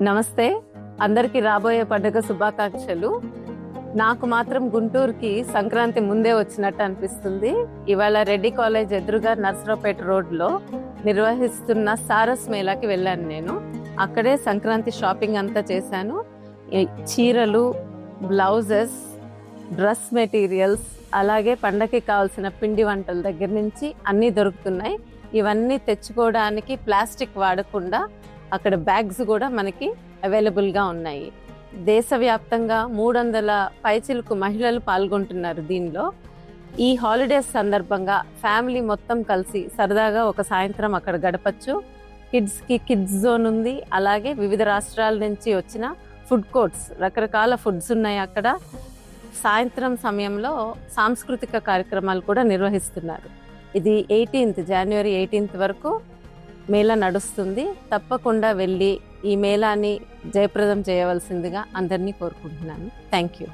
నమస్తే, అందరికీ రాబోయే పండుగ శుభాకాంక్షలు. నాకు మాత్రం గుంటూరుకి సంక్రాంతి ముందే వచ్చినట్టు అనిపిస్తుంది. ఇవాళ రెడ్డి కాలేజ్ ఎదురుగా నర్సరావుపేట రోడ్లో నిర్వహిస్తున్న సారస్ మేళాకి వెళ్ళాను. నేను అక్కడే సంక్రాంతి షాపింగ్ అంతా చేశాను. చీరలు, బ్లౌజెస్, డ్రెస్ మెటీరియల్స్, అలాగే పండగకి కావాల్సిన పిండి వంటల దగ్గర నుంచి అన్నీ దొరుకుతున్నాయి. ఇవన్నీ తెచ్చుకోవడానికి ప్లాస్టిక్ వాడకుండా అక్కడ బ్యాగ్స్ కూడా మనకి అవైలబుల్గా ఉన్నాయి. దేశవ్యాప్తంగా 300 పైచిలకు మహిళలు పాల్గొంటున్నారు దీనిలో. ఈ హాలిడేస్ సందర్భంగా ఫ్యామిలీ మొత్తం కలిసి సరదాగా ఒక సాయంత్రం అక్కడ గడపచ్చు. కిడ్స్కి కిడ్స్ జోన్ ఉంది. అలాగే వివిధ రాష్ట్రాల నుంచి వచ్చిన ఫుడ్ కోర్ట్స్, రకరకాల ఫుడ్స్ ఉన్నాయి అక్కడ. సాయంత్రం సమయంలో సాంస్కృతిక కార్యక్రమాలు కూడా నిర్వహిస్తున్నారు. ఇది జనవరి 18 వరకు మేళా నడుస్తుంది. తప్పకుండా వెళ్ళి ఈ మేళాని జయప్రదం చేయవలసిందిగా అందరినీ కోరుకుంటున్నాను. Thank you.